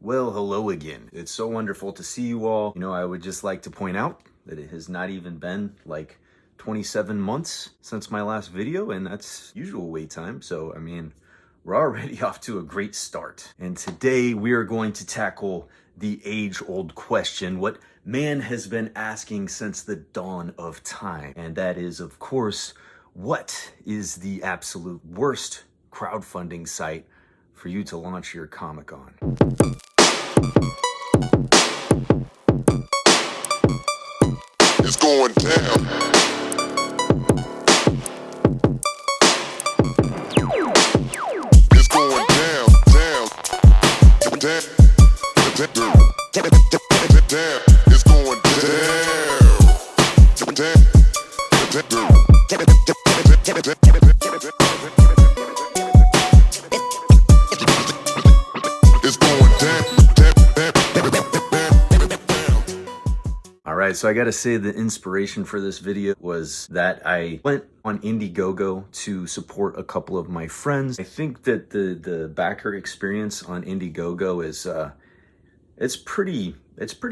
Well, hello again. It's so wonderful to see you all. I would just like to point out that it has not even been like 27 months since my last video, and that's usual wait time. So, we're already off to a great start. And today we are going to tackle the age-old question, what man has been asking since the dawn of time. And that is, of course, what is the absolute worst crowdfunding site for you to launch your comic on? It's going down. It's going down, down, down, down. It's going All right, so I gotta say the inspiration for this video was that I went on Indiegogo to support a couple of my friends. I think that the backer experience on Indiegogo is it's pretty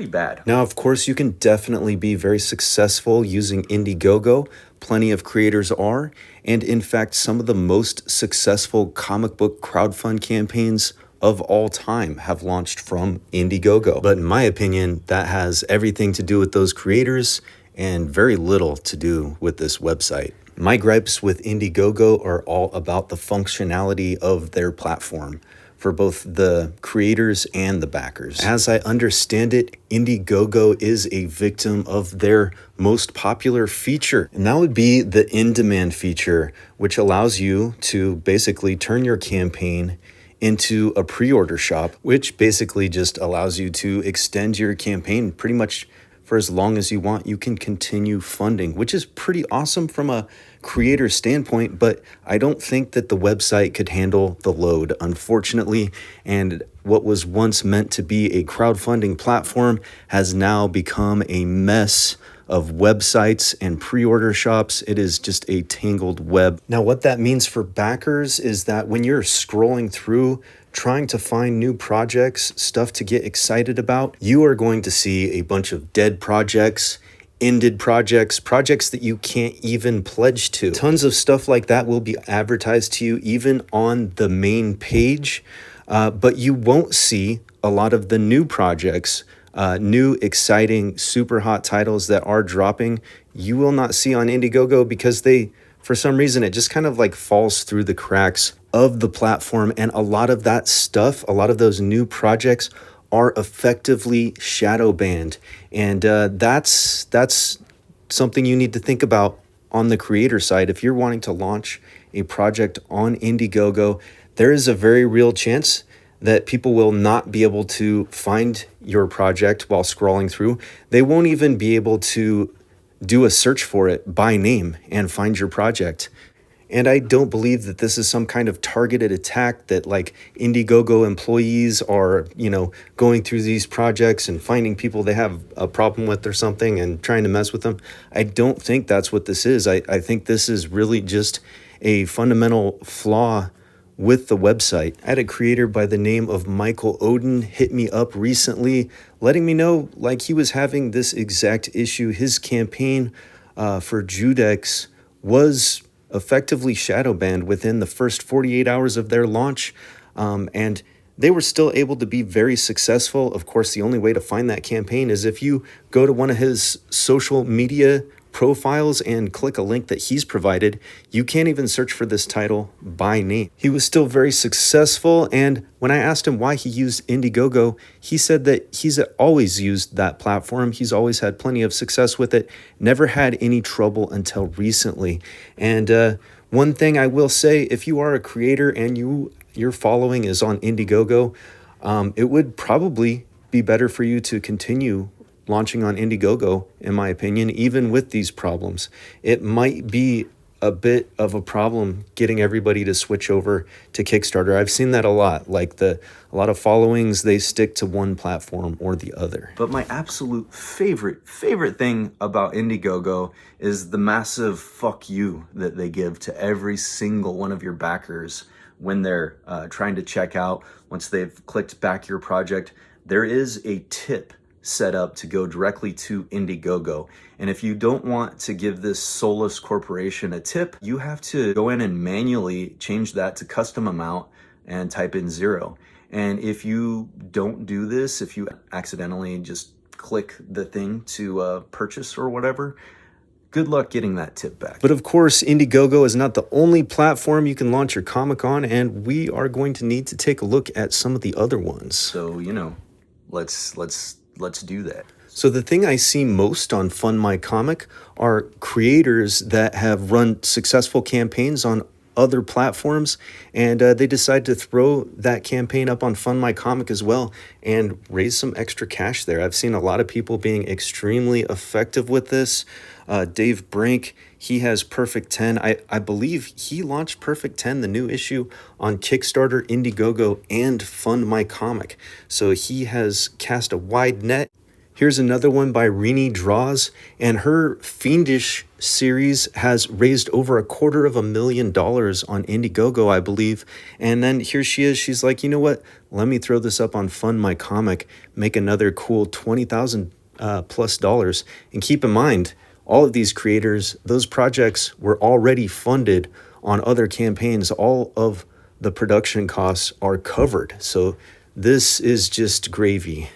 bad. Now, of course, you can definitely be very successful using Indiegogo. Plenty of creators are, and in fact, some of the most successful comic book crowdfund campaigns of all time have launched from Indiegogo. But in my opinion, that has everything to do with those creators and very little to do with this website. My gripes with Indiegogo are all about the functionality of their platform for both the creators and the backers. As I understand it, Indiegogo is a victim of their most popular feature, and that would be the in-demand feature, which allows you to basically turn your campaign into a pre-order shop, which basically just allows you to extend your campaign pretty much for as long as you want. You can continue funding, which is pretty awesome from a creator standpoint, but I don't think that the website could handle the load, unfortunately. And what was once meant to be a crowdfunding platform has now become a mess of websites and pre-order shops. It is just a tangled web. Now, what that means for backers is that when you're scrolling through trying to find new projects, stuff to get excited about, you are going to see a bunch of dead projects, ended projects, projects that you can't even pledge to. Tons of stuff like that will be advertised to you even on the main page, but you won't see a lot of the new projects, new, exciting, super hot titles that are dropping. You will not see on Indiegogo because for some reason, it just kind of like falls through the cracks of the platform. And a lot of that stuff, a lot of those new projects are effectively shadow banned. And that's something you need to think about on the creator side. If you're wanting to launch a project on Indiegogo, there is a very real chance that people will not be able to find your project while scrolling through. They won't even be able to do a search for it by name and find your project. And I don't believe that this is some kind of targeted attack that like Indiegogo employees are, going through these projects and finding people they have a problem with or something and trying to mess with them. I don't think that's what this is. I think this is really just a fundamental flaw with the website. I had a creator by the name of Michael Oden hit me up recently, letting me know like he was having this exact issue. His campaign for Judex was effectively shadow banned within the first 48 hours of their launch, and they were still able to be very successful. Of course, the only way to find that campaign is if you go to one of his social media profiles and click a link that he's provided. You can't even search for this title by name. He was still very successful, and when I asked him why he used Indiegogo, he said that he's always used that platform. He's always had plenty of success with it, never had any trouble until recently. And one thing I will say, if you are a creator and your following is on Indiegogo, it would probably be better for you to continue launching on Indiegogo, in my opinion, even with these problems. It might be a bit of a problem getting everybody to switch over to Kickstarter. I've seen that a lot. Like a lot of followings, they stick to one platform or the other. But my absolute favorite thing about Indiegogo is the massive fuck you that they give to every single one of your backers when they're trying to check out, once they've clicked back your project, there is a tip set up to go directly to Indiegogo. And if you don't want to give this soulless corporation a tip, you have to go in and manually change that to custom amount and type in 0. And if you don't do this, if you accidentally just click the thing to purchase or whatever, good luck getting that tip back. But of course, Indiegogo is not the only platform you can launch your comic on, and we are going to need to take a look at some of the other ones. So, you know, let's do that. So the thing I see most on Fund My Comic are creators that have run successful campaigns on other platforms, and they decide to throw that campaign up on Fund My Comic as well and raise some extra cash there. I've seen a lot of people being extremely effective with this. Dave Brink, he has Perfect 10. I believe he launched Perfect 10, the new issue, on Kickstarter, Indiegogo, and Fund My Comic. So he has cast a wide net. Here's another one by Rini Draws, and her Fiendish series has raised over $250,000 on Indiegogo, I believe. And then here she is. She's like, you know what? Let me throw this up on Fund My Comic, make another cool $20,000 plus dollars. And keep in mind, all of these creators, those projects were already funded on other campaigns. All of the production costs are covered. So this is just gravy.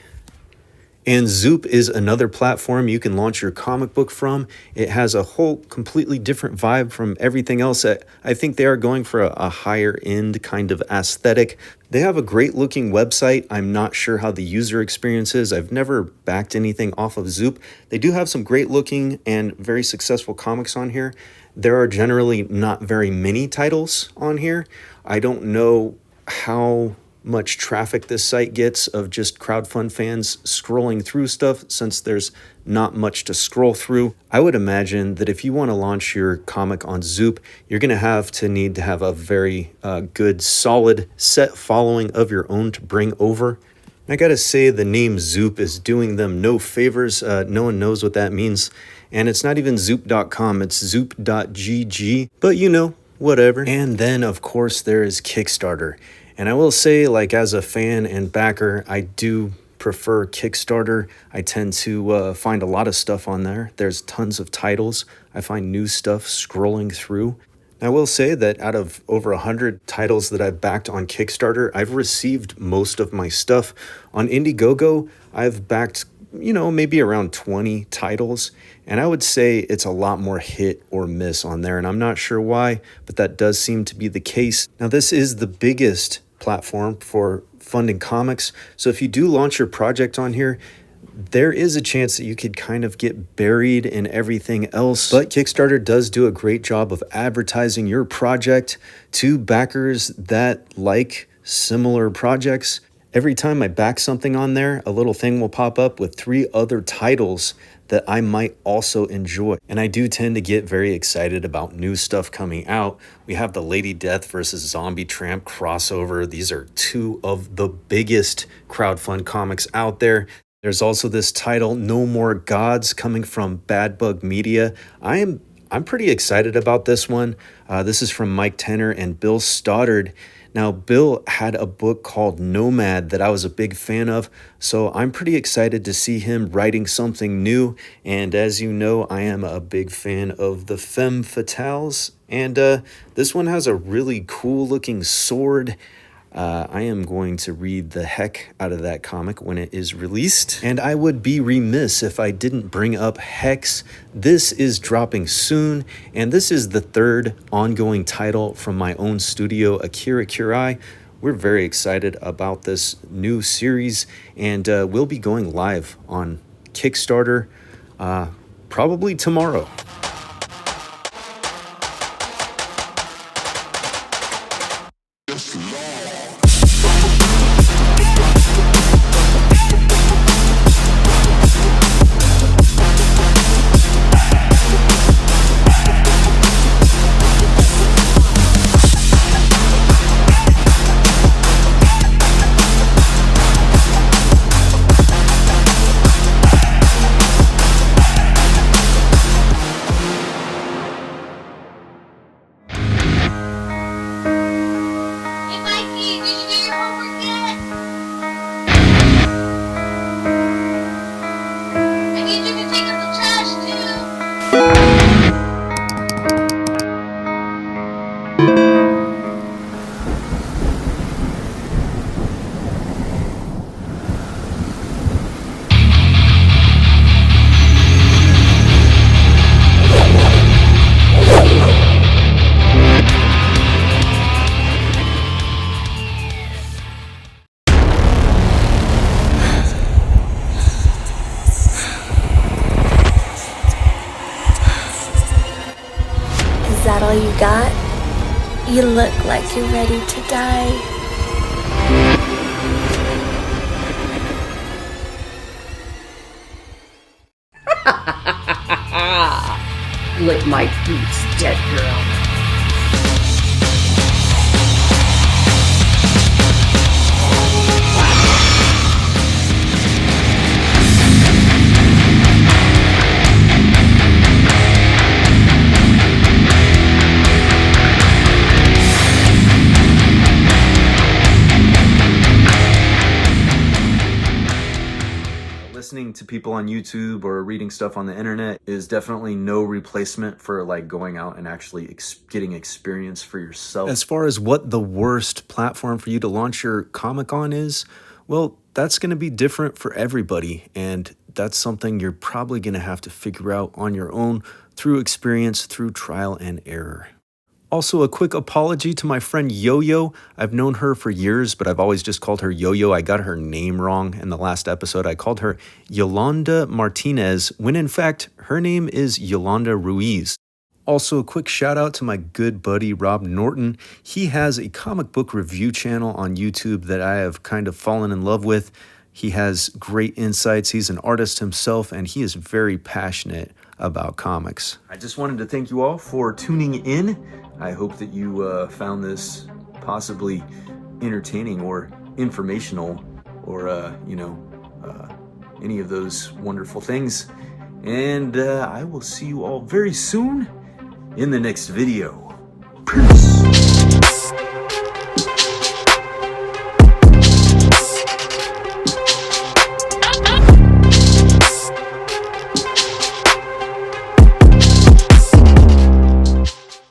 And Zoop is another platform you can launch your comic book from. It has a whole completely different vibe from everything else. I think they are going for a higher end kind of aesthetic. They have a great looking website. I'm not sure how the user experience is. I've never backed anything off of Zoop. They do have some great looking and very successful comics on here. There are generally not very many titles on here. I don't know how much traffic this site gets of just crowdfund fans scrolling through stuff, since there's not much to scroll through. I would imagine that if you want to launch your comic on Zoop, you're going to need to have a very good, solid set following of your own to bring over. I gotta say, the name Zoop is doing them no favors. No one knows what that means. And it's not even zoop.com, it's zoop.gg, but you know, whatever. And then, of course, there is Kickstarter. And I will say, like, as a fan and backer, I do prefer Kickstarter. I tend to find a lot of stuff on there. There's tons of titles. I find new stuff scrolling through. I will say that out of over 100 titles that I've backed on Kickstarter, I've received most of my stuff. On Indiegogo, I've backed, you know, maybe around 20 titles. And I would say it's a lot more hit or miss on there. And I'm not sure why, but that does seem to be the case. Now, this is the biggest platform for funding comics. So if you do launch your project on here, there is a chance that you could kind of get buried in everything else. But Kickstarter does do a great job of advertising your project to backers that like similar projects. Every time I back something on there, a little thing will pop up with 3 other titles that I might also enjoy. And I do tend to get very excited about new stuff coming out. We have the Lady Death versus Zombie Tramp crossover. These are 2 of the biggest crowdfund comics out there. There's also this title, No More Gods, coming from Bad Bug Media. I'm pretty excited about this one. This is from Mike Tenner and Bill Stoddard. Now, Bill had a book called Nomad that I was a big fan of, so I'm pretty excited to see him writing something new. And as you know, I am a big fan of the Femme Fatales, and this one has a really cool looking sword. I am going to read the heck out of that comic when it is released. And I would be remiss if I didn't bring up Hex. This is dropping soon, and this is the 3rd ongoing title from my own studio, Akira Kurai. We're very excited about this new series, and we'll be going live on Kickstarter probably tomorrow. Scott, you look like you're ready to die. Lick my boots, dead girl. Listening to people on YouTube or reading stuff on the internet is definitely no replacement for like going out and actually getting experience for yourself. As far as what the worst platform for you to launch your comic on is, well, that's going to be different for everybody. And that's something you're probably going to have to figure out on your own through experience, through trial and error. Also, a quick apology to my friend Yo-Yo. I've known her for years, but I've always just called her Yo-Yo. I got her name wrong in the last episode. I called her Yolanda Martinez, when in fact, her name is Yolanda Ruiz. Also, a quick shout out to my good buddy Rob Norton. He has a comic book review channel on YouTube that I have kind of fallen in love with. He has great insights. He's an artist himself, and he is very passionate about comics. I just wanted to thank you all for tuning in. I hope that you found this possibly entertaining or informational or, any of those wonderful things. And I will see you all very soon in the next video. Peace.